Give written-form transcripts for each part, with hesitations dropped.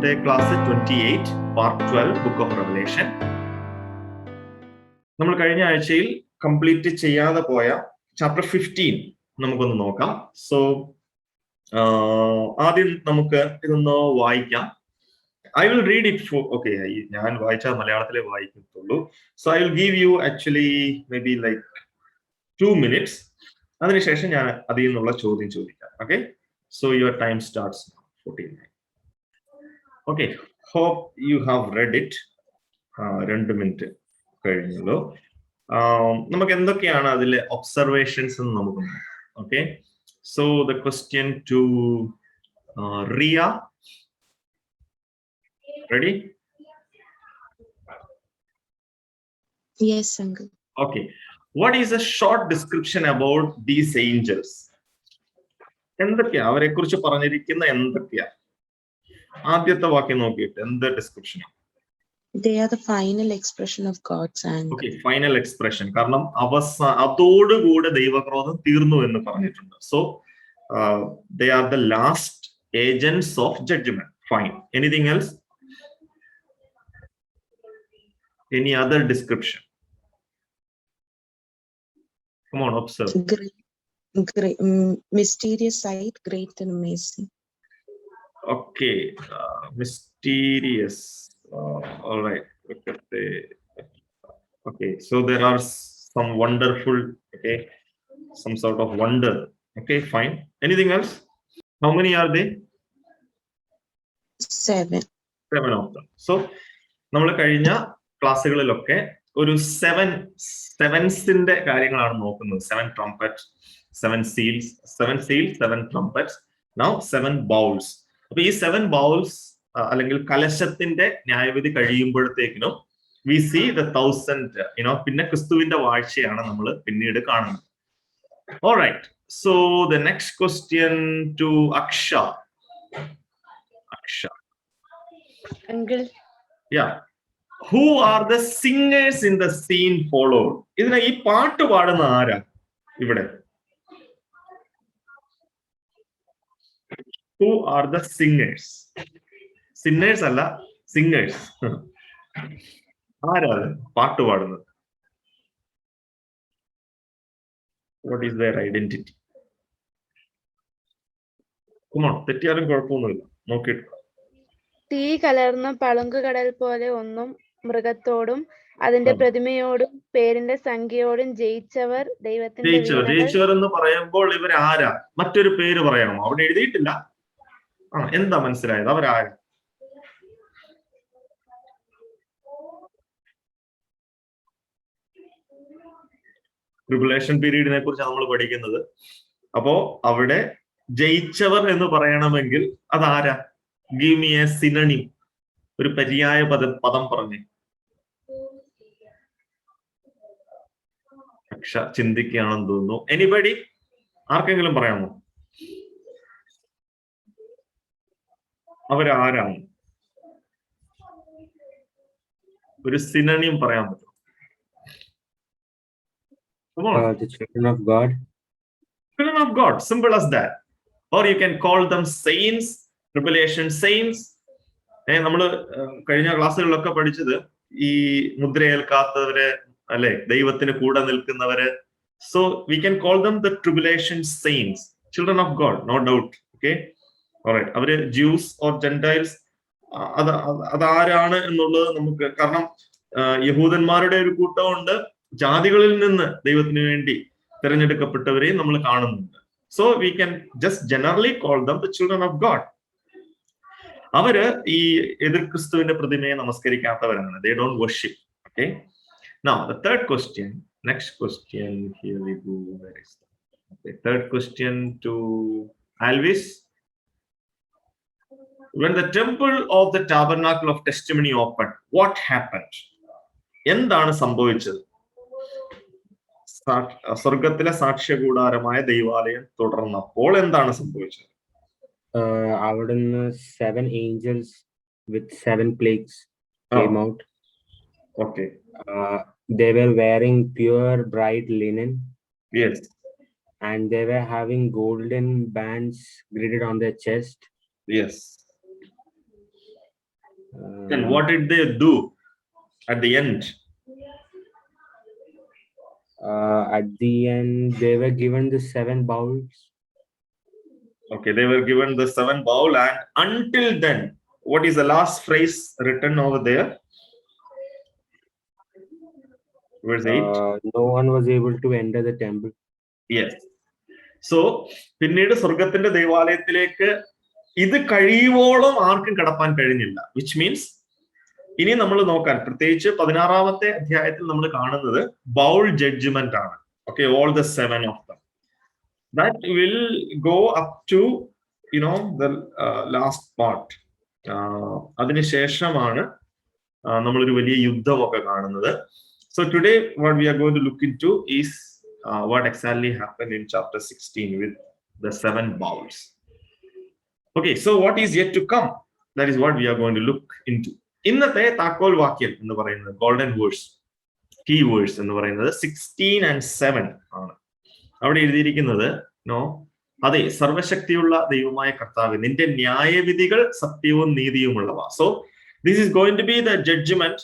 ഇന്നത്തെ class 28 part 12 book of revelation. നമ്മൾ കഴിഞ്ഞ ആഴ്ചയിൽ കംപ്ലീറ്റ് ചെയ്യാതെ പോയ ചാപ്റ്റർ 15 നമുക്കൊന്ന് നോക്കാം. സോ ആദ്യം നമുക്ക് ഇതൊന്ന് വായിക്കാം. I will read it for, okay, ഞാൻ വായിച്ചാൽ മലയാളത്തിലേ വായിക്കത്തുള്ളൂ. So I will give you actually maybe like 2 minutes. അതിനുശേഷം ഞാൻ അതിൽ നിന്നുള്ള ചോദ്യം ചോദിക്കാം. Okay, so your time starts now. 14. Okay, hope you have read it. 2 minute കഴിഞ്ഞല്ലോ. നമുക്ക് എന്തൊക്കെയാണ് അതിലെ ഒബ്സർവേഷൻസ് എന്ന് നമുക്ക് നോക്കാം. Okay, so the question to Ria. Ready? Yes, uncle. Okay. What is a short description about these angels? എന്തൊക്കെയാ അവരെ കുറിച്ച് പറഞ്ഞിരിക്കുന്ന എന്തൊക്കെയാ? ആദ്യത്തെ വാക്യം നോക്കിയിട്ട് എന്ത് description? They are the final expression of God's anger. Okay, final expression. കാരണം അതോടുകൂടെ ദൈവക്രോധം തീർന്നു എന്ന് പറഞ്ഞിട്ടുണ്ട്. So they are the last agents of judgment. Fine. Anything else? Any other description? Come on, observe. Great, mysterious sight, great and amazing. Okay, mysterious. All right. Okay, so there are some wonderful, okay, some sort of wonder. Okay, fine. Anything else? How many are they? 7. 7 of them. So നമ്മൾ കഴിഞ്ഞ ക്ലാസ്സുകളിലൊക്കെ ഒരു 7 കാര്യങ്ങളാണ് നോക്കുന്നത്. 7 trumpets, 7 seals, 7 trumpets, now 7 bowls. അപ്പൊ ഈ 7 bowls അല്ലെങ്കിൽ കലശത്തിന്റെ ന്യായവിധി കഴിയുമ്പോഴത്തേക്കിനും we see the 1000, പിന്നെ ക്രിസ്തുവിന്റെ വാഴ്ചയാണ് നമ്മൾ പിന്നീട് കാണുന്നത്. All right, so the next question to Aksha. Uncle. Yeah. Who are the singers in the scene followed? ഇതിനെ ഈ പാട്ട് പാടുന്ന ആരാ ഇവിടെ? Who are the singers? Sinners അല്ല, singers. ആരാ പാട്ട് പാടുന്നത്? What is their identity? Come on, തെറ്റിയാലും കുഴപ്പമൊന്നുമില്ല, നോക്കിയിട്ട്. തീ കലർന്ന പളുങ്കുകടൽ പോലെ ഒന്നും മൃഗത്തോടും അതിന്റെ പ്രതിമയോടും പേരിന്റെ സംഖ്യയോടും ജയിച്ചവർ ജയിച്ചവർ എന്ന് പറയുമ്പോൾ ഇവർ ആരാ? മറ്റൊരു പേര് പറയാമോ? അവിടെ എഴുതിയിട്ടില്ല. എന്താ മനസ്സിലായത്? അവരാരാ? ട്രിബുലേഷൻ പീരീഡിനെ കുറിച്ച് നമ്മൾ പഠിക്കുന്നത്. അപ്പോ അവിടെ ജയിച്ചവർ എന്ന് പറയണമെങ്കിൽ അതാരാ? Give me a synonym. ഒരു പര്യായ പദം പറഞ്ഞേ. അക്ഷ ചിന്തിക്കുകയാണെന്ന് തോന്നുന്നു. എനിബഡി? ആർക്കെങ്കിലും പറയാമോ അവരാരാണ്? ഒരു സിനോണിം പറയാൻ പറ്റും? The children of God. Children of God, simple as that. Or you can call them saints, tribulation saints. നമ്മള് കഴിഞ്ഞ ക്ലാസ്സുകളിലൊക്കെ പഠിച്ചത് ഈ മുദ്രയേൽക്കാത്തവര് അല്ലെ, ദൈവത്തിന് കൂടെ നിൽക്കുന്നവര്. So we can call them the tribulation saints, children of God, no doubt. Okay, all right. അവര് Jews or Gentiles, അതാരാണ് എന്നുള്ളത് നമുക്ക്, കാരണം യഹൂദന്മാരുടെ ഒരു കൂട്ടമുണ്ട്, ജാതികളിൽ നിന്ന് ദൈവത്തിന് വേണ്ടി തിരഞ്ഞെടുക്കപ്പെട്ടവരെയും നമ്മൾ കാണുന്നുണ്ട്. So we can just generally call them the children of God. അവര് ഈ എതിർ ക്രിസ്തുവിന്റെ പ്രതിമയെ നമസ്കരിക്കാത്തവരാണ്. They don't worship. Okay, now the third question, next question, here we go. Where is that? Okay, third question to Alvis. When the temple of the tabernacle of testimony opened, what happened? എന്താണ് സംഭവിച്ചത്? സ്വർഗത്തിലെ സാക്ഷ്യകൂടാരമായ ദൈവാലയം തുടർന്നപ്പോൾ എന്താണ് സംഭവിച്ചത്? അവിടുന്ന് 7 angels with 7 plagues came out. Okay. They were wearing pure bright linen. Yes. And they were having golden bands gridded on their chest. Yes. And what did they do at the end? At the end, they were given the 7 bowls. Okay, they were given the 7 bowl, and until then, what is the last phrase written over there? Verse 8. No one was able to enter the temple. Yes. So, പിന്നീട് സ്വർഗത്തിന്റെ ദേവാലയത്തിലേക്ക് ഇത് കഴിയുവോളം ആർക്കും കടപ്പാൻ കഴിഞ്ഞില്ല. Which means ഇനി നമ്മൾ നോക്കാൻ, പ്രത്യേകിച്ച് 16-ാമത്തെ അധ്യായത്തിൽ നമ്മൾ കാണുന്നത് ബൗൾ ജഡ്ജ്മെന്റ് ആണ്. Okay, all the 7 of them. That will go up to, the last part. അതിനുശേഷമാണ് നമ്മളൊരു വലിയ യുദ്ധമൊക്കെ കാണുന്നത്. So today what we are going to look into is what exactly happened in chapter 16 with the 7 bowls. Okay, so what is yet to come? That is what we are going to look into. ഇന്നത്തെ താക്കോൽ വാക്യം എന്ന് പറയുന്നത്, golden verse, key verse എന്ന് പറയുന്നത് 16 and 7 ആണ്. അവിടെ എഴുതിയിരിക്കുന്നത്, അതെ, സർവശക്തിയുള്ള ദൈവമായ കർത്താവേ, നിന്റെ ന്യായവിധികൾ സത്യവും നീതിയുമുള്ളവ. So this is going to be the judgment.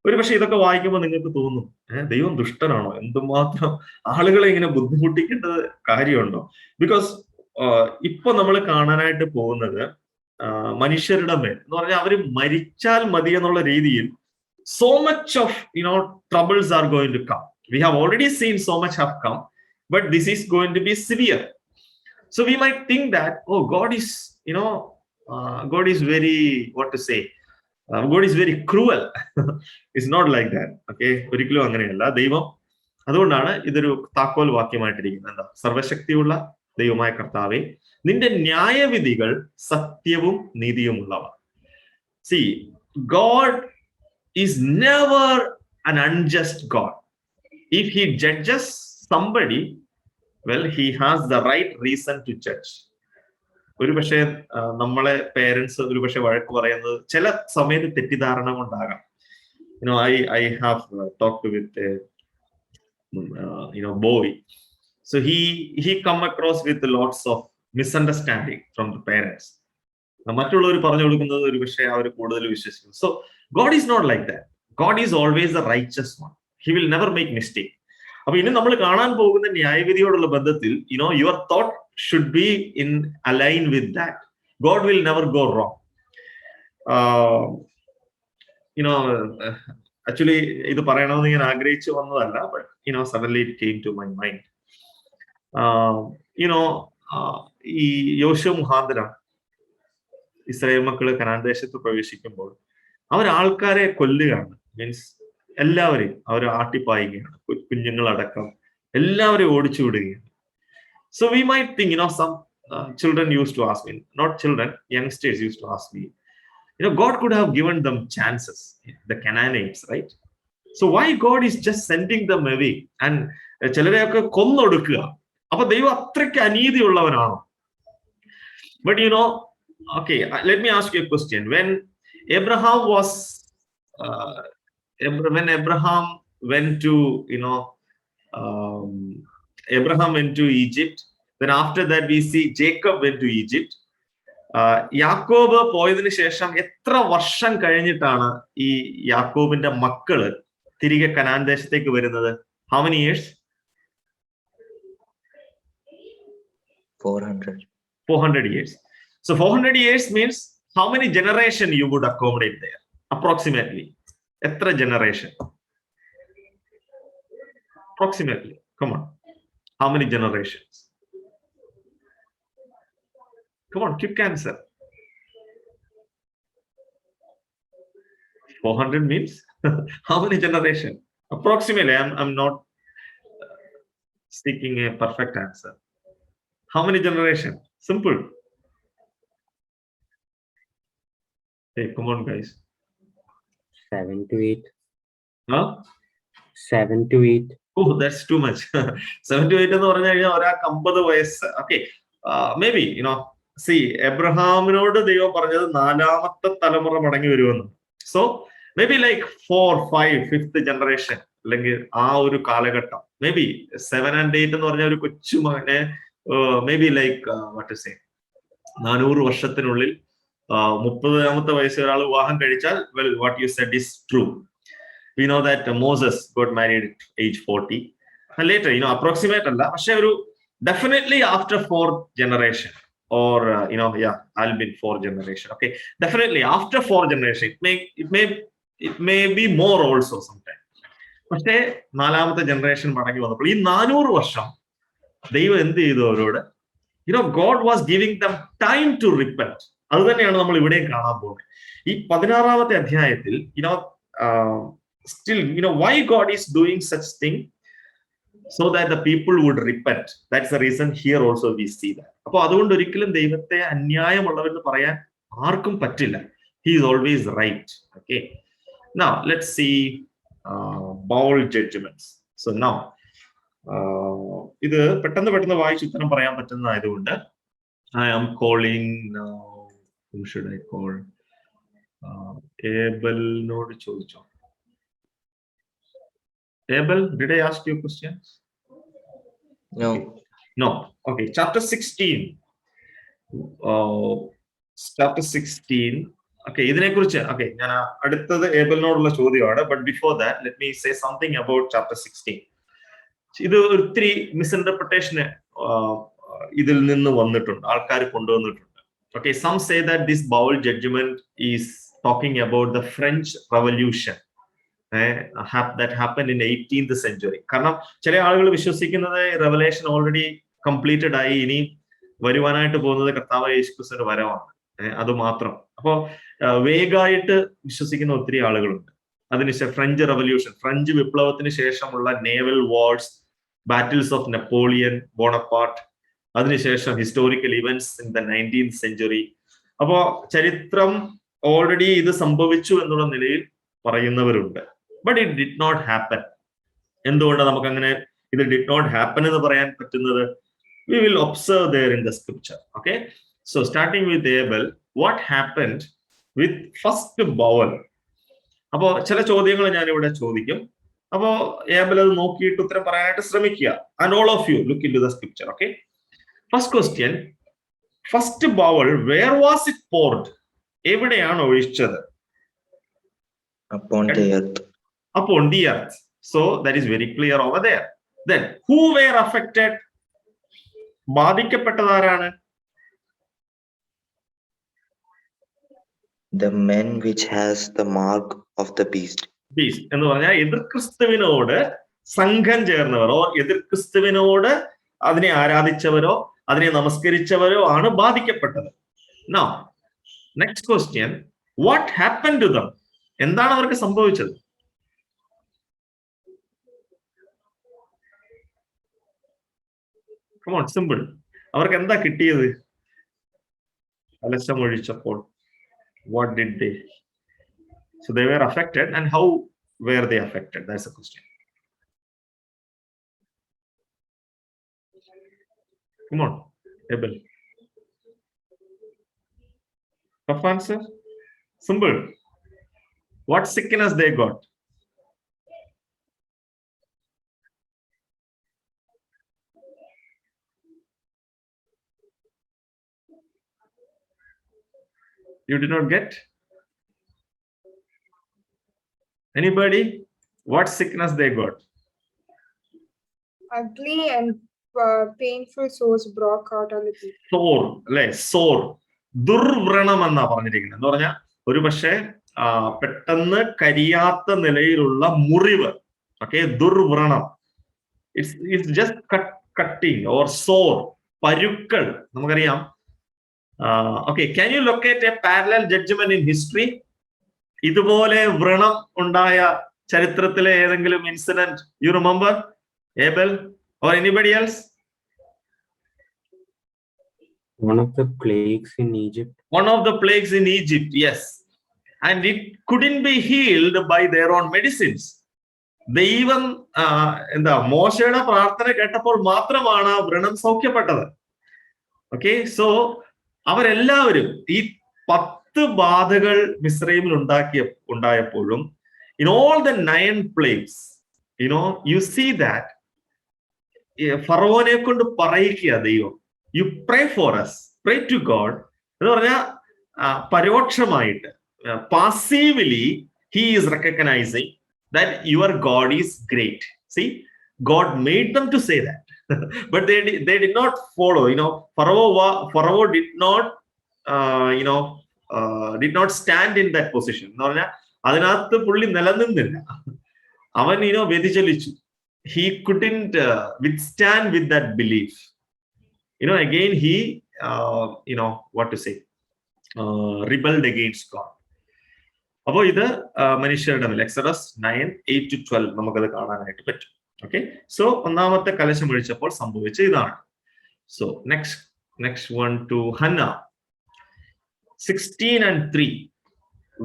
ഒരു പക്ഷെ ഇതൊക്കെ വായിക്കുമ്പോൾ നിങ്ങൾക്ക് തോന്നും, ദൈവം ദുഷ്ടനാണോ, എന്തുമാത്രം ആളുകളെ ഇങ്ങനെ ബുദ്ധിമുട്ടിക്കേണ്ടത് കാര്യമുണ്ടോ? ബിക്കോസ് ഇപ്പൊ നമ്മൾ കാണാനായിട്ട് പോകുന്നത് മനുഷ്യരുടെ മേൽ എന്ന് പറഞ്ഞാൽ അവര് മരിച്ചാൽ മതി എന്നുള്ള രീതിയിൽ so much of troubles are going to come. We have already seen so much have come, but this is going to be severe. So we might think that, oh, God is very, what to say, God is very cruel. It's not like that. Okay, ഒരിക്കലും അങ്ങനെയല്ല. ദൈവം, അതുകൊണ്ടാണ് ഇതൊരു താക്കോൽ വാക്യമായിട്ടിരിക്കുന്നത്. എന്താ? സർവശക്തിയുള്ള ദൈവമായ കർത്താവേ, നിന്റെ ന്യായവിധികൾ സത്യവും നീതിയുമുള്ളവ. See, God is never an unjust God. If he judges somebody, well, he has the right reason to judge. ഒരു പക്ഷേ നമ്മളെ പേരൻസ് ഒരു പക്ഷെ വഴക്ക് പറയുന്നത് ചില സമയത്ത് തെറ്റിദ്ധാരണ കൊണ്ടാകാം. I have talked with a boy. So he come across with lots of misunderstanding from the parents. മറ്റുള്ളവർ പറഞ്ഞു കൊടുക്കുന്നത് ഒരു പക്ഷേ അവർ കൂടുതൽ വിശ്വസിക്കും. So God is not like that. God is always the righteous one. He will never make mistake. അപ്പൊ ഇനി നമ്മൾ കാണാൻ പോകുന്ന ന്യായവിധിയോടുള്ള ബന്ധത്തിൽ your thought should be in align with that. God will never go wrong. Actually ഇത് പറയണമെന്ന് ഞാൻ ആഗ്രഹിച്ചു വന്നതല്ല, but suddenly it came to my mind. ഈ യോശുവ മുഖാന്തരം ഇസ്രായേൽ മക്കള് കനാൻ ദേശത്ത് പ്രവേശിക്കുമ്പോൾ അവർ ആൾക്കാരെ കൊല്ലുകയാണ്. മീൻസ് എല്ലാവരെയും അവർ ആട്ടിപ്പായുകയാണ്, കുഞ്ഞുങ്ങളടക്കം എല്ലാവരെയും ഓടിച്ചു വിടുകയാണ്. So we might think, some children used to ask me, not children, youngsters used to ask me, God could have given them chances, the Canaanites, right? So why God is just sending them away and ചിലരെയൊക്കെ കൊന്നൊടുക്കുക? അപ്പൊ ദൈവം അത്രയ്ക്ക് അനീതിയുള്ളവനാണോ? But okay, let me ask you a question. When Abraham went to Abraham went to Egypt, then after that we see Jacob went to Egypt. യാക്കോബ് പോയതിനു ശേഷം എത്ര വർഷം കഴിഞ്ഞിട്ടാണ് ഈ യാക്കോബിന്റെ മക്കള് തിരികെ കനാൻ ദേശത്തേക്ക് വരുന്നത്? How many years? 400 years. So 400 years means how many generation you would accommodate there? Approximately. Etra generation? Approximately. Come on. How many generations? Come on, quick answer. 400 means how many generation? Approximately. I'm not seeking a perfect answer. How many generation? Simple. Hey, come on, guys. 7 to 8. Huh? 7 to 8. Oh, that's too much. 7 to 8 എന്ന് പറഞ്ഞു കഴിഞ്ഞാൽ ഒരാൾക്ക് 50 വയസ്സ്. Okay, maybe see, എബ്രഹാമിനോട് ദൈവം പറഞ്ഞത് 4ാമത്തെ തലമുറ മടങ്ങി വരുമെന്ന്. So maybe like 4, 5, 5th generation, അല്ലെങ്കിൽ ആ ഒരു കാലഘട്ടം. Maybe 7 and 8 എന്ന് പറഞ്ഞ ഒരു കൊച്ചു മകനെ maybe like what to say, 400 വർഷത്തിനുള്ളിൽ 30ാമത്തെ വയസ്സിൽ ഒരാൾ വിവാഹം കഴിച്ചാൽ, well, what you said is true. We know that Moses got married at age 40. And later, approximate അല്ല, പക്ഷെ ഒരു definitely after 4th generation or I'll be 4th generation. Okay, definitely after 4th generation. It may be more also sometimes. പക്ഷേ 4ാമത്തെ generation മടങ്ങി വന്നപ്പോൾ ഈ 400 വർഷം ദൈവം എന്ത് ചെയ്തു അവരോട്? God was giving them time to repent. അത് തന്നെയാണ് നമ്മൾ ഇവിടെയും കാണാൻ പോകുന്നത്. ഈ 16ാമത്തെ അധ്യായത്തിൽ still, why God is doing such thing? So that the people would repent. That's the reason here also we see that. അപ്പോൾ അതുകൊണ്ട് ഒരിക്കലും ദൈവത്തെ അന്യായമുള്ളവരെന്ന് പറയാൻ ആർക്കും പറ്റില്ല. He is always right. Okay. Now let's see bowl judgments. So now ഇത് പെട്ടെന്ന് വായിച്ച് ഉത്തരം പറയാൻ പറ്റുന്നതായതുകൊണ്ട് I am calling now. Whom should I call? Abel നോട് ചോദിച്ചോ. Abel, did I ask you questions? No. Okay. Chapter 16. Chapter 16. Okay. ഇതിനെക്കുറിച്ച് ഞാൻ അടുത്തത് ഏബലിനോടുള്ള ചോദ്യമാണ്. But before that, let me say something about chapter 16. ഇത് ഒത്തിരി മിസ്ഇന്റർപ്രിട്ടേഷന് ഇതിൽ നിന്ന് വന്നിട്ടുണ്ട്, ആൾക്കാർ കൊണ്ടുവന്നിട്ടുണ്ട്. Okay. Some say that this bowl judgment is talking about the French Revolution. That happened in 18th century. കാരണം ചില ആളുകൾ വിശ്വസിക്കുന്നത് റെവലേഷൻ ഓൾറെഡി കംപ്ലീറ്റഡ് ആയി, ഇനി വരുവാനായിട്ട് പോകുന്നത് കർത്താവായ യേശുക്രിസ്തുവിന്റെ വരവാണ്, അത് മാത്രം. അപ്പോ വേഗമായിട്ട് വിശ്വസിക്കുന്ന ഒത്തിരി ആളുകളുണ്ട്. അതിനുശേഷം ഫ്രഞ്ച് റെവല്യൂഷൻ, ഫ്രഞ്ച് വിപ്ലവത്തിന് ശേഷമുള്ള naval wars, battles of Napoleon Bonaparte, അതിനുശേഷം historical events in the 19th century. അപ്പോ ചരിത്രം ഓൾറെഡി ഇത് സംഭവിച്ചു എന്നുള്ള നിലയിൽ പറയുന്നവരുണ്ട്. But it did not happen. എന്തുകൊണ്ട് നമുക്ക് അങ്ങനെ ഇത് ഡിഡ് നോട്ട് ഹാപ്പൻ എന്ന് പറയാൻ പറ്റുന്നത്? We will observe there in the scripture. Okay. So starting with Abel, what happened with first bowl? അപ്പോ ചില ചോദ്യങ്ങൾ ഞാൻ ഇവിടെ ചോദിക്കും. അപ്പോ ഏബൽ അത് നോക്കിയിട്ട് ഉത്തരം പറയാനായിട്ട് ശ്രമിക്കുക. And all of you look into the scripture. Okay. First question, first bowl where was it poured? എവിടെയാണ് ഒഴിച്ചത്? Upon the earth. Upon the earth. So that is very clear over there. Then who were affected? ബാധിക്കപ്പെട്ടതാരാണ്? The men which has the mark of the beast. Beast എന്ന് പറഞ്ഞാൽ എതിർ ക്രിസ്തുവിനോട് സംഘം ചേർന്നവരോ എതിർ ക്രിസ്തുവിനോട് അതിനെ ആരാധിച്ചവരോ അതിനെ നമസ്കരിച്ചവരോ ആണ് ബാധിക്കപ്പെട്ടത്. Now next question, what happened to them? എന്താണ് അവർക്ക് സംഭവിച്ചത്? Come on, simple. അവർക്ക് എന്താ കിട്ടിയത്? കലശം ഒഴിച്ചപ്പോൾ what did they? So they were affected, and how were they affected? That's the question. Come on, Abel. Tough answer? Simple. What sickness they got? You did not get? Anybody? What sickness they got? Ugly and painful sores broke out on the people. Sore, sore. ദുർവ്രണം എന്നാ പറഞ്ഞിരിക്കുന്നത്. എന്ന് പറഞ്ഞാൽ ഒരു പക്ഷേ പെട്ടെന്ന് കരിയാത്ത നിലയിലുള്ള മുറിവ്. ഓക്കെ. ദുർവ്രണം. It's just cutting or sore, പരുക്കൾ. നമുക്കറിയാം. Okay. Can you locate a parallel judgment in history? ഇതുപോലെ വ്രണം ഉണ്ടായ ചരിത്രത്തിലെ ഏതെങ്കിലും incident you remember? Abel or anybody else? One of the plagues in Egypt. One of the plagues in Egypt, yes. And it couldn't be healed by their own medicines. ദൈവം മോശയുടെ പ്രാർത്ഥന കേട്ടപ്പോൾ മാത്രമാണ് വ്രണം സൗഖ്യപ്പെട്ടത്. ഓക്കെ. സോ അവരെല്ലാവരും ഈ 10 ബാധകൾ മിസ്രൈമിൽ ഉണ്ടായപ്പോഴും in all the 9 plagues, you see that ഫറവോനെ കൊണ്ട് പറയിക്കുക ദൈവം, you pray for us, pray to God എന്ന് പറഞ്ഞാൽ പരോക്ഷമായിട്ട് passively he is recognizing that your God is great. See, God made them to say that. But they did not follow. Pharaoh did not did not stand in that position. അതിനകത്ത് പുള്ളി നിലനിന്നില്ല. അവൻ വ്യതിചലിച്ചു. He couldn't withstand with that belief. Again he what to say, rebelled against God. അപ്പോൾ ഇത് മനുഷ്യരുടെ മേൽ Exodus 9:8-12 നമുക്കത് കാണാനായിട്ട് പറ്റും. ഓക്കെ, സോ ഒന്നാമത്തെ കലശം ഒഴിച്ചപ്പോൾ സംഭവിച്ച ഇതാണ്. So next one to Hannah 16:3.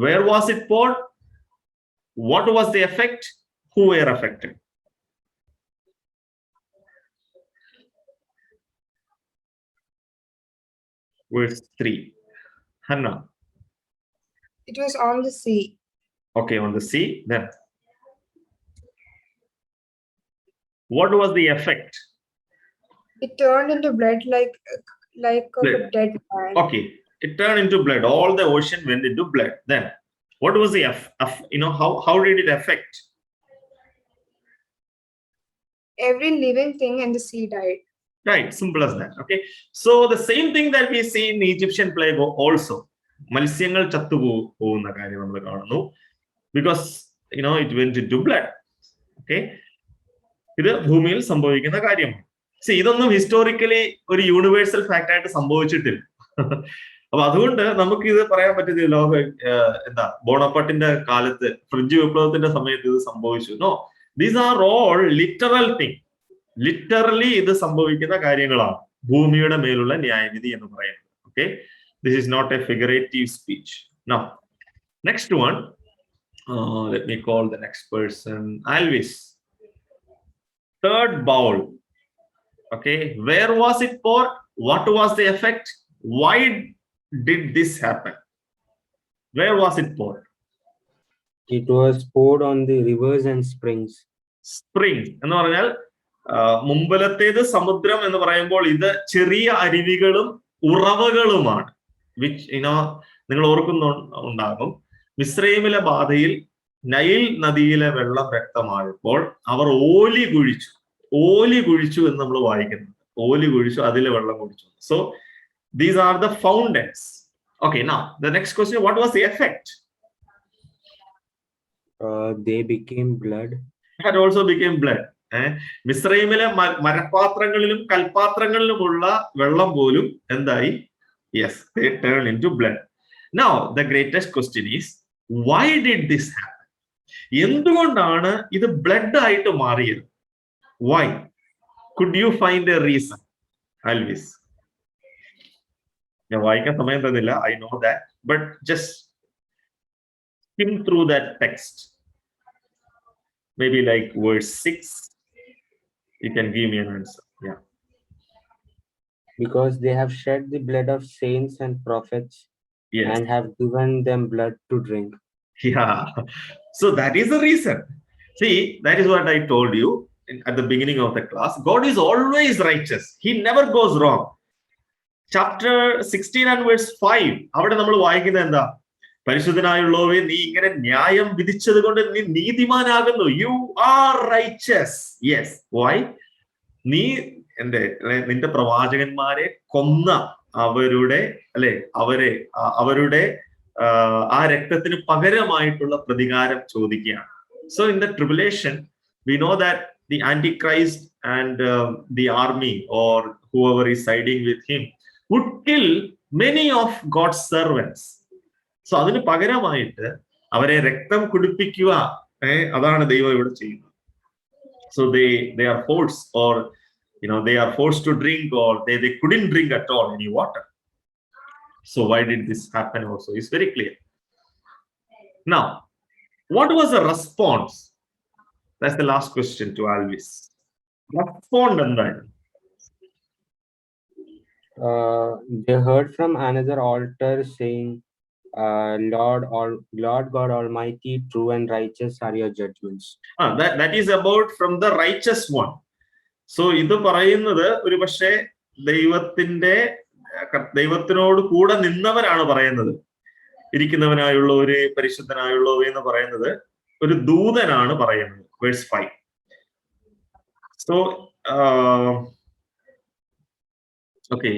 Where was it poured? What was the effect? Who were affected? Verse 3. Hannah. It was on the sea. Okay, on the sea. Then what was the effect? It turned into blood like of a Blood. dead man. Okay, it turned into blood. All the ocean went into blood. Then what was the how did it affect? Every living thing in the sea died. Right, simple as that. Okay, so the same thing that we see in Egyptian plague also. മത്സ്യങ്ങൾ ചത്തുപോകുന്ന കാര്യം നമ്മൾ കാണുന്നു. Because it went to blood. Okay, ഇത് ഭൂമിയിൽ സംഭവിക്കുന്ന കാര്യമാണ്. ഇതൊന്നും historically ഒരു യൂണിവേഴ്സൽ ഫാക്ട് ആയിട്ട് സംഭവിച്ചിട്ടില്ല. അപ്പൊ അതുകൊണ്ട് നമുക്ക് ഇത് പറയാൻ പറ്റുന്നില്ല ബോണപ്പാട്ടിന്റെ കാലത്ത് ഫ്രിഡ്ജ് വിപ്ലവത്തിന്റെ സമയത്ത് ഇത് സംഭവിച്ചു. No, these are all literal thing. Literally ഇത് സംഭവിക്കുന്ന കാര്യങ്ങളാണ് ഭൂമിയുടെ മേലുള്ള ന്യായവിധി എന്ന് പറയുന്നത്. Okay, this is not a figurative speech. Now, next one, let me call the next person, Alvis. Third bowl. Okay, where was it poured? What was the effect? Why did this happen? Where was it poured? It was poured on the rivers and springs. Springs എന്ന് പറഞ്ഞാൽ മുമ്പലത്തേത് സമുദ്രം എന്ന് പറയുമ്പോൾ ഇത് ചെറിയ അരുവികളും ഉറവകളുമാണ്. Which നിങ്ങൾ ഓർക്കുന്നുണ്ടാകും, മിസ്രൈമിലെ ബാധയിൽ നൈൽ നദിയിലെ വെള്ളം വ്യക്തമായപ്പോൾ അവർ ഓലി കുഴിച്ചു എന്ന് നമ്മൾ വായിക്കുന്നുണ്ട്. ഓലി കുഴിച്ചു, അതിലെ വെള്ളം കുടിച്ചു. So these are the fountains. Okay, now the next question, what was the effect? They became blood. That also became blood. മിസ്രൈമിലെ മരപാത്രങ്ങളിലും കൽപാത്രങ്ങളിലുമുള്ള വെള്ളം പോലും എന്തായി? Yes, they turn into blood. Now, the greatest question is, why did this happen? എന്തുകൊണ്ടാണ് ഇത് blood ആയിട്ട് മാറിയത്? Why? Could you find a reason, Alvis? ഞാൻ വായിക്കാൻ സമയം തന്നില്ല, I know that, but just skim through that text. Maybe like verse 6, you can give me an answer. Yeah. Because they have shed the blood of saints and prophets. Yes. And have given them blood to drink. Yeah, so that is the reason. See, that is what I told you at the beginning of the class. God is always righteous. He never goes wrong. Chapter 16 and verse 5, അവിടെ നമ്മൾ വായിക്കുന്നത് എന്താ? പരിശുദ്ധനായുള്ളവേ, നീ ഇങ്ങനെ ന്യായം വിധിച്ചത് കൊണ്ട് നീ നീതിമാനാകുന്നു. You are righteous. Yes. Why? നീ നിന്റെ പ്രവാചകന്മാരെ കൊന്ന അവരുടെ ആ രക്തത്തിന് പകരമായിട്ടുള്ള പ്രതികാരം ചോദിക്കുകയാണ്. So in the tribulation, we know that the Antichrist and the army or whoever is siding with him would kill many of God's servants. So അതിന് പകരമായിട്ട് അവരെ രക്തം കുടിപ്പിക്കുക, അതാണ് ദൈവം ഇവിടെ ചെയ്യുന്നത്. So they are forced, or they are forced to drink, or they couldn't drink at all any water. So why did this happen also? It's very clear. Now, what was the response? That's the last question to Alvis. Respond എന്താണ്? They heard from another altar saying, Lord God Almighty, true and righteous are your judgments. That is about from the righteous one. So ഇത് പറയുന്നത് ഒരു പക്ഷേ ദൈവത്തിനോട് കൂടെ നിന്നവരാണ് പറയുന്നത്. ഇരിക്കുന്നവനായുള്ള ഒരു പരിശുദ്ധനായുള്ള എന്ന് പറയുന്നത് ഒരു ദൂതനാണ് പറയുന്നത്. Verse 5. So okay,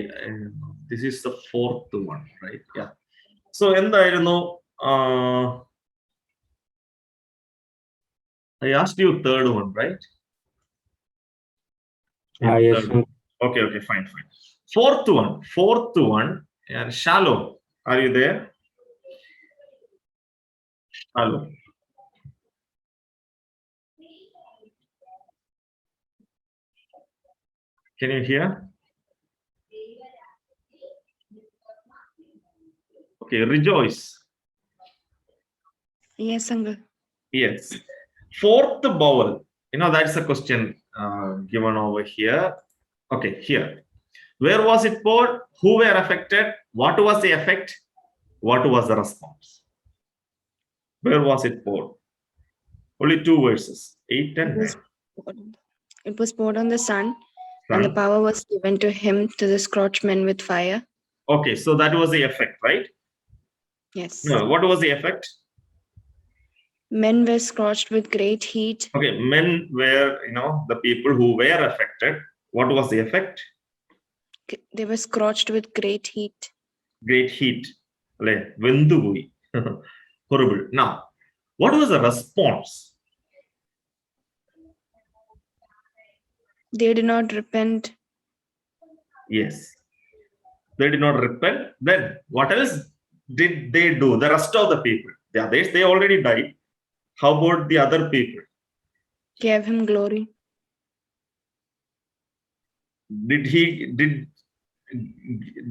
this is the fourth one, right? Yeah. So എന്തായിരുന്നു I asked you third one, right? Yes. Okay, fine. Fourth one, and Shalom, are you there? Shalom. Can you hear? Okay, rejoice. Yes, uncle. Yes. Fourth vowel. That's a question given over here. Okay, here. Where was it poured? Who were affected? What was the effect? What was the response? Where was it poured? Only 2 verses, 8 and 9. It was poured on the sun, and the power was given to him to scorch men with fire. Okay, so that was the effect, right? Yes. No, what was the effect? Men were scorched with great heat. Okay, men were, the people who were affected. What was the effect? They were scorched with great heat. Great heat. Horrible. Now, what was the response? They did not repent. Yes. They did not repent. Then what else did they do? The rest of the people. They already died. How about the other people? Gave him glory.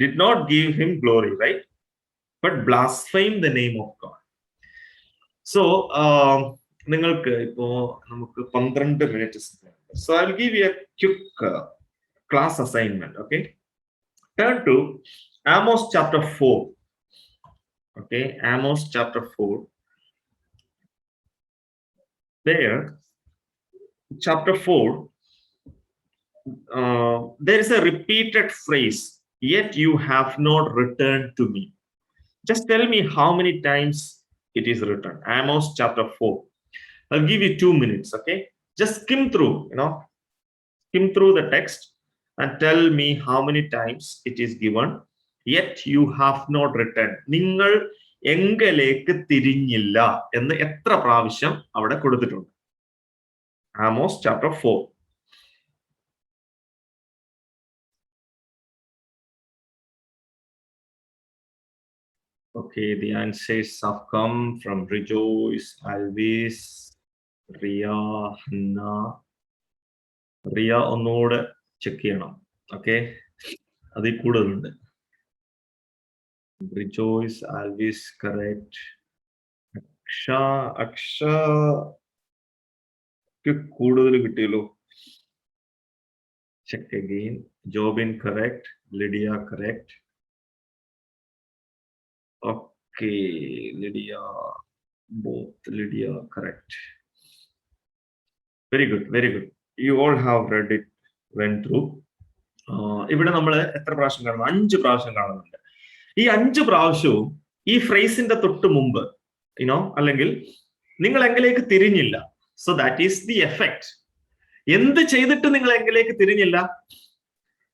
Did not give him glory, right? But blaspheme the name of God. So, നിങ്ങൾക്ക് ഇപ്പോ നമുക്ക് 12 minutes. So I'll give you a quick class assignment. Okay, turn to Amos chapter 4. Okay, Amos chapter 4. There, chapter 4, there is a repeated phrase, yet you have not returned to me. Just tell me how many times it is written. Amos chapter 4. I'll give you 2 minutes, okay? Just skim through, skim through the text and tell me how many times it is given, yet you have not returned. നിങ്ങൾ എങ്കലേക്ക് തിരിഞ്ഞില്ല എന്ന് എത്ര പ്രാവശ്യം അവിടെ കൊടുത്തിട്ടുണ്ട്? Amos chapter 4. Okay, the answers have come from Rejoice, Alvis, Ria, Hanna. Ria ഒന്നുകൂടെ check ചെയ്യണം. Okay, അതിൽ കൂടുതലുണ്ട്. Rejoice, Alvis, correct. Aksha കൂടുതൽ കിട്ടിയല്ലോ. Check again. Jobin correct. Lydia correct. Okay, Lydia, both Lydia correct. Very good, very good. You all have read it, went through. ഇവിടെ നമ്മൾ എത്ര പ്രാവശ്യം കാണുന്നു? 5 പ്രാവശ്യം കാണുന്നുണ്ട്. ഈ 5 പ്രാവശ്യവും ഈ ഫ്രേസിന്റെ തൊട്ട് മുമ്പ്, അല്ലെങ്കിൽ നിങ്ങൾ എങ്കിലേക്ക് തിരിഞ്ഞില്ല. So that is the effect. എന്ത് ചെയ്തിട്ട് നിങ്ങൾ എങ്കിലേക്ക് തിരിഞ്ഞില്ല?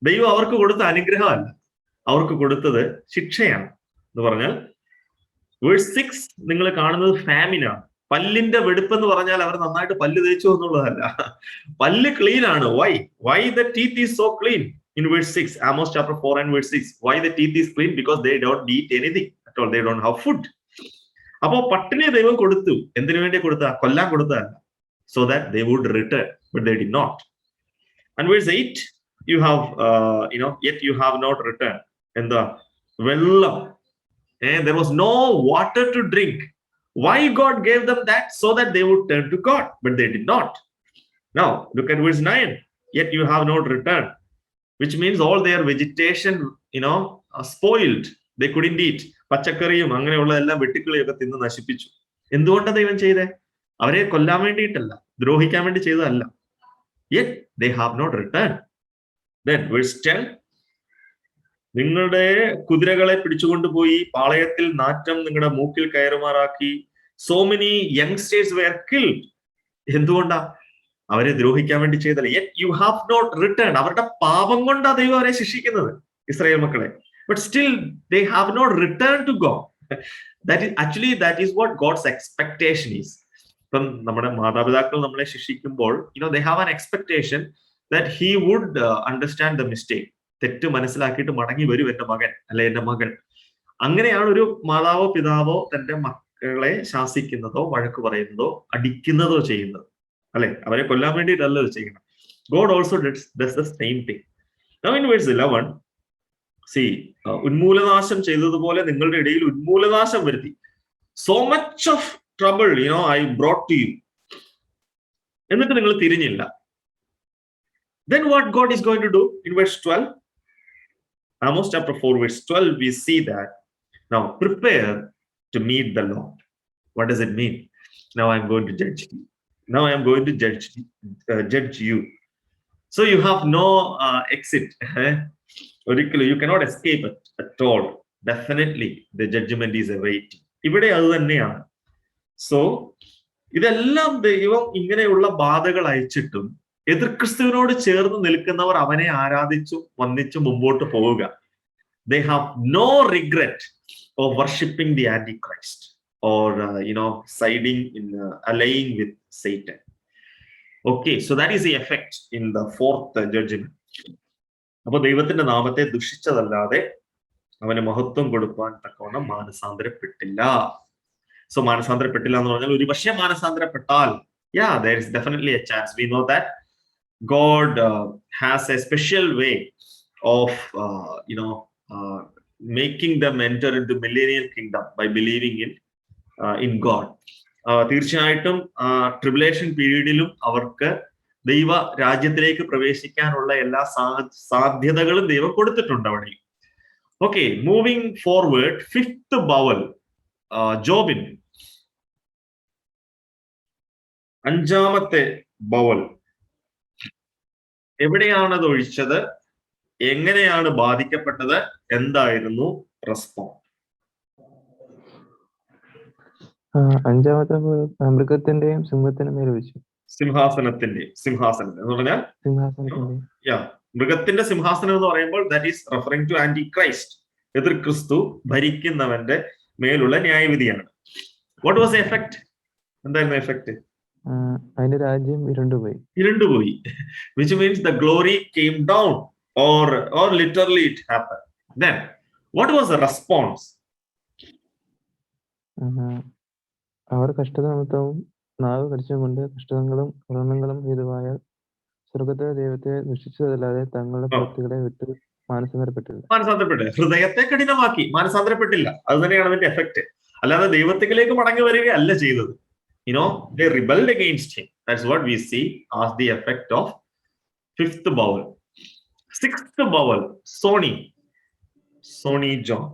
ദൈവം അവർക്ക് കൊടുത്ത അനുഗ്രഹമല്ല, അവർക്ക് കൊടുത്തത് ശിക്ഷയാണ്. എന്ന് പറഞ്ഞാൽ വേഴ്സ് 6 നിങ്ങൾ കാണുന്നത് ഫാമിനാണ്. പല്ലിന്റെ വെടുപ്പ് എന്ന് പറഞ്ഞാൽ അവർ നന്നായിട്ട് പല്ല് തേച്ചു എന്നുള്ളതല്ല, പല്ല് ക്ലീൻ ആണ്. Why the teeth is so clean? In verse 6, Amos chapter 4 and verse 6, why the teeth is clean? Because they don't eat anything at all. They don't have food. അപ്പോ പട്ടിണി ദൈവം കൊടുത്തു. എന്തിനു വേണ്ടി കൊടുത്ത? കൊല്ലാൻ കൊടുത്തതല്ല. So that they would return, but they did not. And verse 8, you have, yet you have not returned. And the വെള്ളം, and there was no water to drink. Why God gave them that? So that they would turn to God, but they did not. Now look at verse 9, yet you have not returned. Which means all their vegetation, spoiled. They couldn't eat. പച്ചക്കറിയും അങ്ങനെയുള്ളതെല്ലാം വെട്ടിക്കിളിയൊക്കെ തിന്ന് നശിപ്പിച്ചു. എന്തുകൊണ്ടാണ് ദൈവം ചെയ്തേ? അവരെ കൊല്ലാൻ വേണ്ടിയിട്ടല്ല, ദ്രോഹിക്കാൻ വേണ്ടി ചെയ്തതല്ല. Yet they have not returned. Then verse 10, നിങ്ങളുടെ കുതിരകളെ പിടിച്ചുകൊണ്ടുപോയി പാളയത്തിൽ നാറ്റം നിങ്ങളുടെ മൂക്കിൽ കയറുമാറാക്കി. So many youngsters were killed. എന്തുകൊണ്ടാ? അവരെ ദ്രോഹിക്കാൻ വേണ്ടി ചെയ്തല്ല. Yet you have not return. അവരുടെ പാപം കൊണ്ടാണ് ദൈവം അവരെ ശിക്ഷിക്കുന്നത്, ഇസ്രായേൽ മക്കളെ. But still they have not return to God. that is what God's expectation is. ഇപ്പം നമ്മുടെ മാതാപിതാക്കൾ നമ്മളെ ശിക്ഷിക്കുമ്പോൾ they have an expectation that he would understand the mistake. തെറ്റ് മനസ്സിലാക്കിയിട്ട് മടങ്ങി വരും എന്റെ മകൻ അല്ലെ എന്റെ മകൾ. അങ്ങനെയാണ് ഒരു മാതാവോ പിതാവോ തന്റെ മക്കളെ ശാസിക്കുന്നതോ വഴക്ക് പറയുന്നതോ അടിക്കുന്നതോ ചെയ്യുന്നത്, അല്ലെ? അവരെ കൊല്ലാൻ വേണ്ടിയിട്ടല്ല ഇത് ചെയ്യണം. God also does the same thing. Now in verse 11, see, ഉന്മൂലനാശം ചെയ്തതുപോലെ നിങ്ങളുടെ ഇടയിൽ ഉന്മൂലനാശം വരുത്തി. So much of trouble, I brought to you. എന്നിട്ട് നിങ്ങൾ തിരിഞ്ഞില്ല. Then what God is going to do in verse 12? Amos chapter 4 verse 12, we see that now prepare to meet the Lord. What does it mean? Now I am going to judge you. Now I am going to judge you. So you have no exit. You cannot escape it at all. Definitely the judgment is awaiting. ഇവിടെ അത് തന്നെയാണ്. So ഇതെല്ലാം ദൈവം ഇങ്ങനെയുള്ള ബാധകൾ അയച്ചിട്ടും എതിർ ക്രിസ്തുവിനോട് ചേർന്ന് നിൽക്കുന്നവർ അവനെ ആരാധിച്ചു വന്ദിച്ചു മുമ്പോട്ട് പോവുക. They have no regret of worshipping the Antichrist or siding in allying with Satan. Okay, so that is the effect in the fourth judgment. അപ്പൊ ദൈവത്തിന്റെ നാമത്തെ ദുഷിച്ചതല്ലാതെ അവന് മഹത്വം കൊടുക്കാൻ തക്കവണ്ണം മാനസാന്തരപ്പെട്ടില്ല. സോ മാനസാന്തരപ്പെട്ടില്ല എന്ന് പറഞ്ഞാൽ ഒരു പക്ഷേ മാനസാന്തരപ്പെട്ടാൽ there is definitely a chance. We know that God has a special way of making them enter into millennial kingdom by believing in God. തീർച്ചയായിട്ടും ട്രിബുലേഷൻ പീരീഡിലും അവർക്ക് ദൈവ രാജ്യത്തിലേക്ക് പ്രവേശിക്കാനുള്ള എല്ലാ സാധ്യതകളും ദൈവം കൊടുത്തിട്ടുണ്ട് അവിടെ. Okay, moving forward, fifth bowel, Jobin, അഞ്ചാമത്തെ ബവൽ. എവിടെയാണത് ഒഴിച്ചത്? എങ്ങനെയാണ് ബാധിക്കപ്പെട്ടത്? എന്തായിരുന്നു റെസ്പോൺസ്? അഞ്ചാമത്തെ മൃഗത്തിന്റെയും സിംഹത്തിനും മേൽ ഒഴിച്ചു. സിംഹാസനത്തിന്റെ എന്ന് പറഞ്ഞാൽ മൃഗത്തിന്റെ സിംഹാസനം എന്ന് പറയുമ്പോൾ that is referring to anti Christ. എതിർ ക്രിസ്തു ഭരിക്കുന്നവന്റെ മേലുള്ള ന്യായവിധിയാണ്. What was the effect? എന്തായിരുന്നു എഫക്ട്? അതിന്റെ രാജ്യം ഇരുണ്ടുപോയി. which means the glory came down or literally it happened. Then what was the response? അവർ കഷ്ടത നിമിത്തവും നാവ് കടിച്ചുകൊണ്ട് കഷ്ടങ്ങളും വ്രണങ്ങളും ഹേതുവായ സ്വർഗത്തിലെ ദൈവത്തെ ദുഷിച്ചതല്ലാതെ തങ്ങളുടെ പ്രവൃത്തികളെ വിട്ട് മാനസാന്തരപ്പെട്ടില്ല. ഹൃദയത്തെ കഠിനമാക്കി മാനസാന്തരപ്പെട്ടില്ല. അത് തന്നെയാണ് അതിന്റെ എഫക്ട്. അല്ലാതെ ദൈവത്തിലേക്ക് മടങ്ങി വരികയല്ല ചെയ്തത്. They rebelled against him. That's what we see as the effect of fifth bowel. Sixth bowel, Sony John.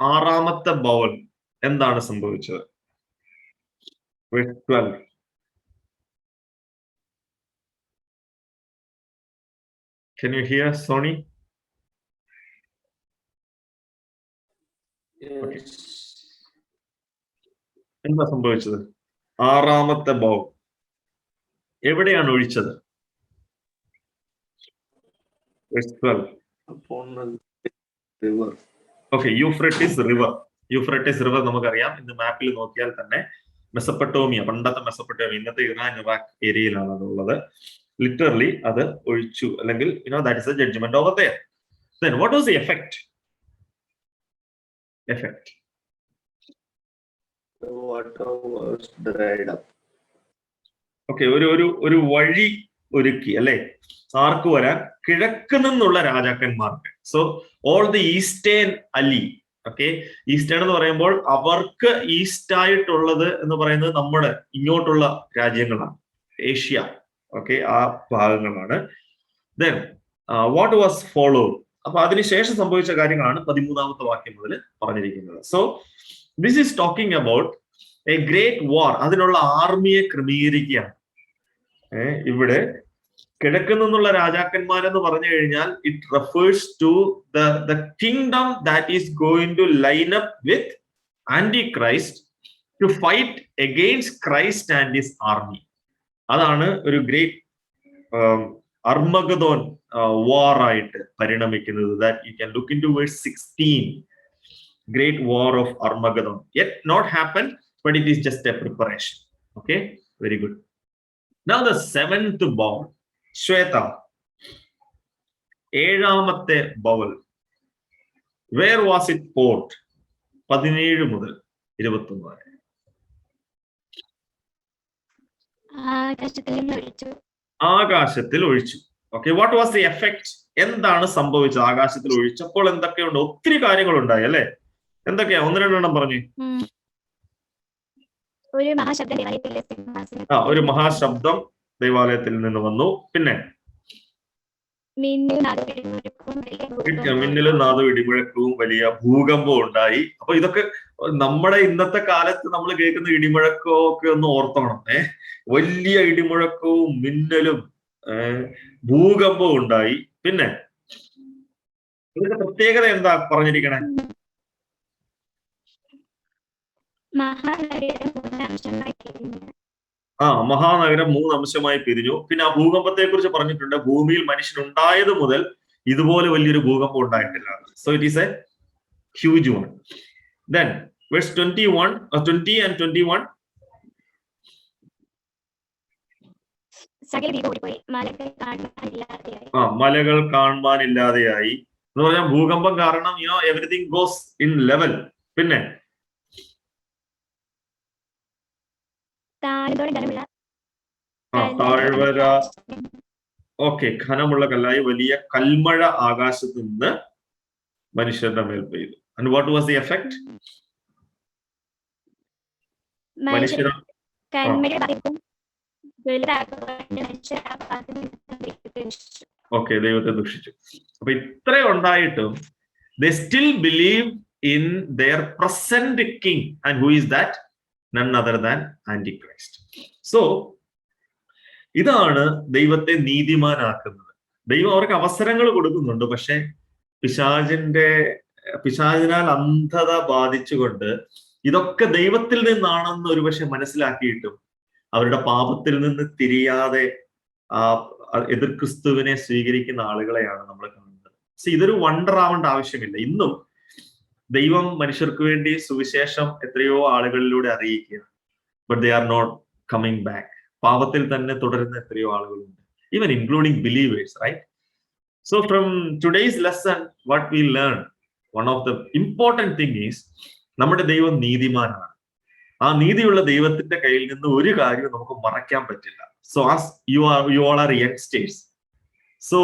ആറാമത്തെ ബവൽ എന്താണ് സംഭവിച്ചത്? Verse 12. Can you hear Sony? Yes. Okay. എന്താ സംഭവിച്ചത്? ആറാമത്തെ ബൗൾ എവിടെയാണ് ഒഴിച്ചത്? ഓക്കെ, യൂഫ്രട്ടീസ് റിവർ നമുക്കറിയാം. ഇന്ന് മാപ്പിൽ നോക്കിയാൽ തന്നെ മെസപ്പൊട്ടോമിയ, പണ്ടത്തെ മെസപ്പൊട്ടോമിയ, ഇന്നത്തെ ഇറാൻ ഇറാഖ് ഏരിയയിലാണ് അതുള്ളത്. ലിറ്ററലി അത് ഒഴിച്ചു, അല്ലെങ്കിൽ that is a judgement over there. Then what was the effect? The water was dried up. Okay, ഒരു വഴി ഒരുക്കി അല്ലെ ആർക്ക് വരാൻ? കിഴക്ക് നിന്നുള്ള രാജാക്കന്മാർക്ക്. So all the eastern ally, okay, eastern എന്ന് പറയുമ്പോൾ അവർക്ക് ഈസ്റ്റ് ആയിട്ടുള്ളത് എന്ന് പറയുന്നത് നമ്മുടെ ഇങ്ങോട്ടുള്ള രാജ്യങ്ങളാണ്, ഏഷ്യ, ഓക്കെ, ആ ഭാഗങ്ങളാണ്. Then what was followed? അപ്പൊ അതിനുശേഷം സംഭവിച്ച കാര്യങ്ങളാണ് 13ാമത്തെ വാക്യം മുതൽ പറഞ്ഞിരിക്കുന്നത്. So this is talking about a great war. അതിനുള്ള ആർമിയെ ക്രമീകരിക്കുകയാണ്. ഇവിടെ കിഴക്ക് നിന്നുള്ള രാജാക്കന്മാരെന്ന് പറഞ്ഞു കഴിഞ്ഞാൽ it refers to the kingdom that is going to line up with anti Christ to fight against Christ and his army. അതാണ് ഒരു ഗ്രേറ്റ് അർമഗദോൻ വാർ ആയിട്ട് പരിണമിക്കുന്നത്. That you can look in to verse 16. Great war of Armageddon. Yet not happened, but it is just a preparation. Okay, very good. Now the 7th bowl, Shweta. ഏഴാമത്തെ bowl. Where was it poured? 17 മുതൽ 21 വരെ. ആകാശത്തിൽ ഒഴിച്ചു. Okay, what was the effect? എന്താണ് സംഭവിച്ചത്? ആകാശത്തിൽ ഒഴിച്ചപ്പോൾ എന്തൊക്കെയുണ്ട്? ഒത്തിരി കാര്യങ്ങൾ ഉണ്ടായി അല്ലെ? എന്തൊക്കെയാ? 1-2 പറഞ്ഞു. ഒരു മഹാശബ്ദം ദൈവാലയത്തിൽ നിന്ന് വന്നു. പിന്നെ മിന്നലും നാദം ഇടിമുഴക്കവും വലിയ ഭൂകമ്പവും ഉണ്ടായി. അപ്പൊ ഇതൊക്കെ നമ്മുടെ ഇന്നത്തെ കാലത്ത് നമ്മൾ കേൾക്കുന്ന ഇടിമുഴക്കവും ഒക്കെ ഒന്ന് ഓർത്തോണം. വലിയ ഇടിമുഴക്കവും മിന്നലും ഭൂകമ്പവും ഉണ്ടായി. പിന്നെ ഇതിന്റെ പ്രത്യേകത എന്താ പറഞ്ഞിരിക്കണേ? മഹാനഗരം 3 അംശമായി പിരിഞ്ഞു. പിന്നെ ആ ഭൂകമ്പത്തെ കുറിച്ച് പറഞ്ഞിട്ടുണ്ട്. ഭൂമിയിൽ മനുഷ്യനുണ്ടായത് മുതൽ ഇതുപോലെ വലിയൊരു ഭൂകമ്പം ഉണ്ടായിട്ടില്ല. So it is A huge one. Then verse 21, 20 and 21. മലകൾ കാണുവാനില്ലാതെയായി എന്ന് പറഞ്ഞാൽ ഭൂകമ്പം കാരണം എവരിതിങ് ഗോസ് ഇൻ ലെവൽ. പിന്നെ താഴ്വര ഓക്കെ ഘനമുള്ള കല്ലായി വലിയ കൽമഴ ആകാശത്ത് നിന്ന് മനുഷ്യരുടെ മേൽ പെയ്തു. And what was the effect? മനുഷ്യർ ഓക്കെ ദൈവത്തെ ദുഷിച്ചു. അപ്പൊ ഇത്ര ഉണ്ടായിട്ടും they still believe in their present king, and who is that? None other than Antichrist. So ഇതാണ് ദൈവത്തെ നീതിമാനാക്കുന്നത്. ദൈവം അവർക്ക് അവസരങ്ങൾ കൊടുക്കുന്നുണ്ട്. പക്ഷെ പിശാചിനാൽ അന്ധത ബാധിച്ചുകൊണ്ട് ഇതൊക്കെ ദൈവത്തിൽ നിന്നാണെന്ന് ഒരുപക്ഷെ മനസ്സിലാക്കിയിട്ടും അവരുടെ പാപത്തിൽ നിന്ന് തിരിയാതെ ആ എതിർ ക്രിസ്തുവിനെ സ്വീകരിക്കുന്ന ആളുകളെയാണ് നമ്മൾ കാണുന്നത്. ഇതൊരു വണ്ടർ ആവേണ്ട ആവശ്യമില്ല. ഇന്നും ദൈവം മനുഷ്യർക്ക് വേണ്ടി സുവിശേഷം എത്രയോ ആളുകളിലൂടെ അറിയിക്കുക. But they are not coming back. പാപത്തിൽ തന്നെ തുടരുന്ന എത്രയോ ആളുകളുണ്ട്. Even including believers, right? So from today's lesson what we learn, one of the important thing is നമ്മുടെ ദൈവം നീതിമാനാണ്. ആ നീതിയുള്ള ദൈവത്തിന്റെ കയ്യിൽ നിന്ന് ഒരു കാര്യവും നമുക്ക് മറയ്ക്കാൻ പറ്റില്ല. So as you all are youngsters, so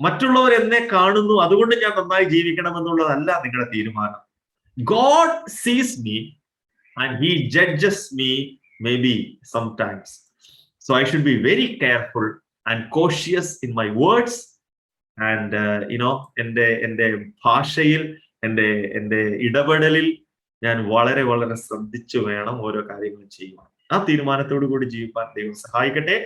മറ്റുള്ളവർ എന്നെ കാണുന്നു അതുകൊണ്ട് ഞാൻ നന്നായി ജീവിക്കണം എന്നുള്ളതല്ല നിങ്ങളുടെ തീരുമാനം. God sees me and he judges me maybe sometimes. So I should be very careful and cautious in my words and എൻ്റെ ഭാഷയിൽ എൻ്റെ ഇടപെടലിൽ ഞാൻ വളരെ വളരെ ശ്രദ്ധിച്ചു വേണം ഓരോ കാര്യങ്ങളും ചെയ്യുവാൻ. ആ തീരുമാനത്തോടു കൂടി ജീവിക്കാൻ ദൈവം സഹായിക്കട്ടെ.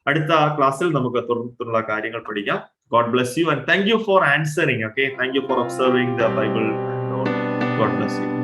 അടുത്ത ക്ലാസ്സിൽ നമുക്ക് തുടർന്നുള്ള കാര്യങ്ങൾ പഠിക്കാം. God bless you and thank you for answering. Okay, thank you for observing the Bible and all. God bless you.